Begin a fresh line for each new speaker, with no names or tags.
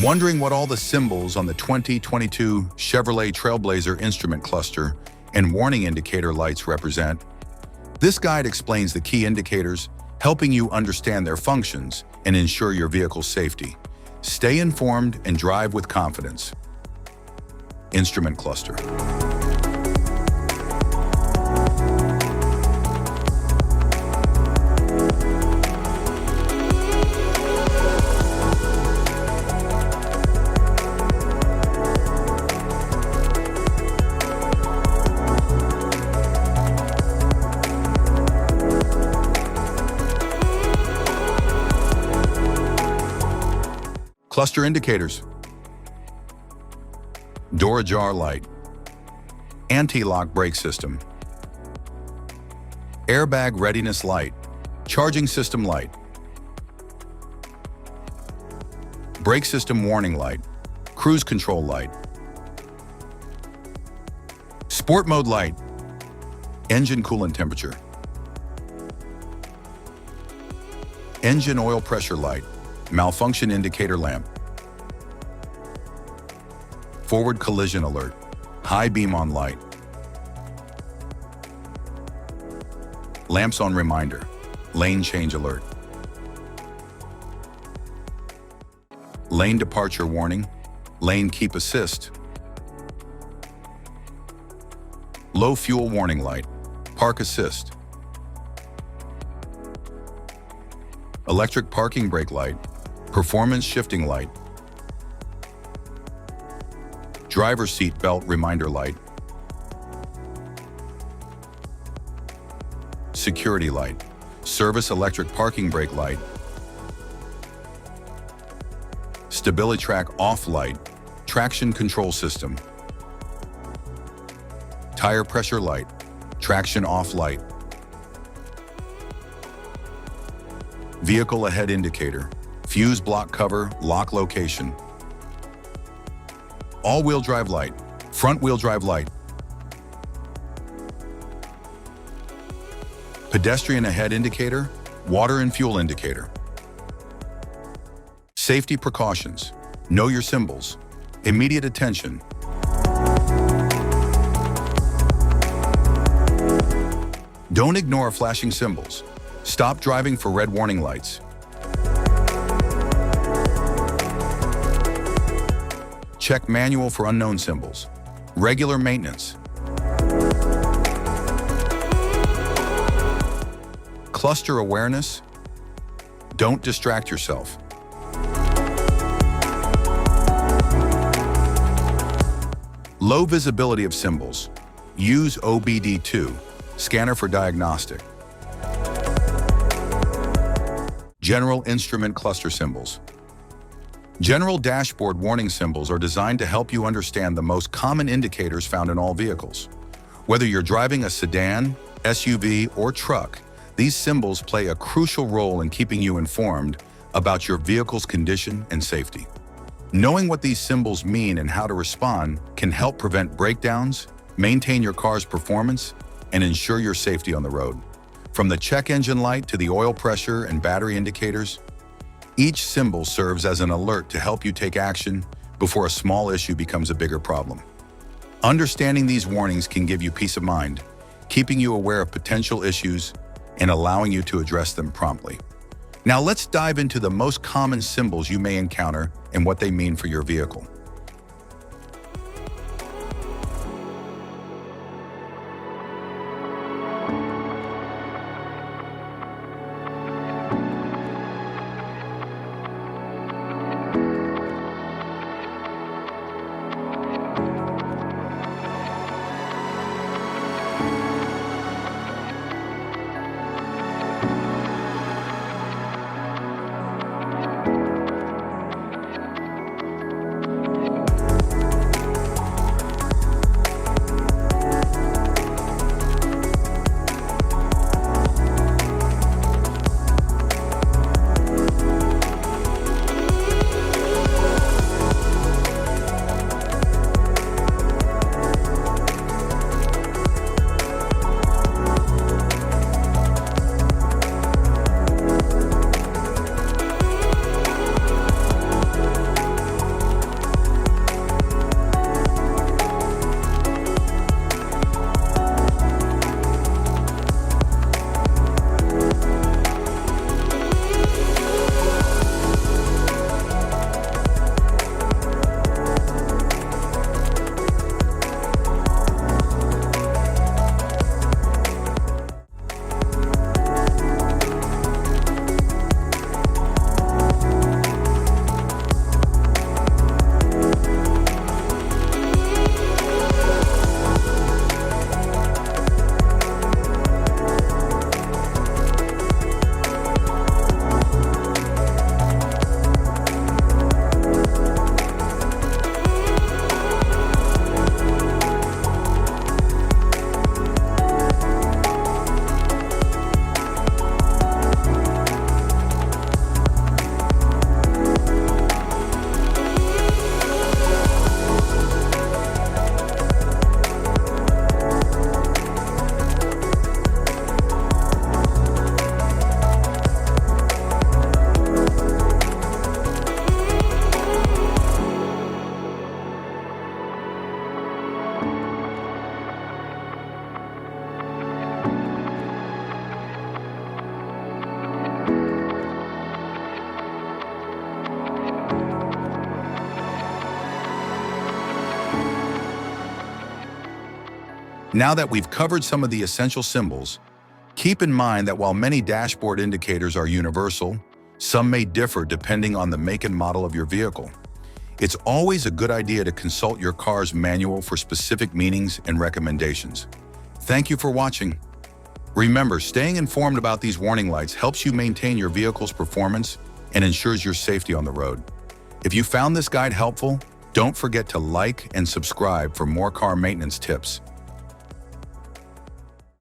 Wondering what all the symbols on the 2022 Chevrolet Trailblazer instrument cluster and warning indicator lights represent? This guide explains the key indicators, helping you understand their functions and ensure your vehicle's safety. Stay informed and drive with confidence. Instrument cluster. Cluster indicators. Door ajar light. Anti-lock brake system. Airbag readiness light. Charging system light. Brake system warning light. Cruise control light. Sport mode light. Engine coolant temperature. Engine oil pressure light. Malfunction indicator lamp. Forward collision alert. High beam on light. Lamps on reminder. Lane change alert. Lane departure warning. Lane keep assist. Low fuel warning light. Park assist. Electric parking brake light. Performance shifting light. Driver seat belt reminder light. Security light. Service electric parking brake light. Stability track off light. Traction control system. Tire pressure light. Traction off light. Vehicle ahead indicator. Fuse block cover, lock location. All-wheel drive light, front-wheel drive light. Pedestrian ahead indicator, water and fuel indicator. Safety precautions. Know your symbols. Immediate attention. Don't ignore flashing symbols. Stop driving for red warning lights. Check manual for unknown symbols. Regular maintenance. Cluster awareness. Don't distract yourself. Low visibility of symbols. Use OBD2, scanner for diagnostic. General instrument cluster symbols. General dashboard warning symbols are designed to help you understand the most common indicators found in all vehicles. Whether you're driving a sedan, SUV, or truck, these symbols play a crucial role in keeping you informed about your vehicle's condition and safety. Knowing what these symbols mean and how to respond can help prevent breakdowns, maintain your car's performance, and ensure your safety on the road. From the check engine light to the oil pressure and battery indicators, each symbol serves as an alert to help you take action before a small issue becomes a bigger problem. Understanding these warnings can give you peace of mind, keeping you aware of potential issues and allowing you to address them promptly. Now let's dive into the most common symbols you may encounter and what they mean for your vehicle. Now that we've covered some of the essential symbols, keep in mind that while many dashboard indicators are universal, some may differ depending on the make and model of your vehicle. It's always a good idea to consult your car's manual for specific meanings and recommendations. Thank you for watching. Remember, staying informed about these warning lights helps you maintain your vehicle's performance and ensures your safety on the road. If you found this guide helpful, don't forget to like and subscribe for more car maintenance tips.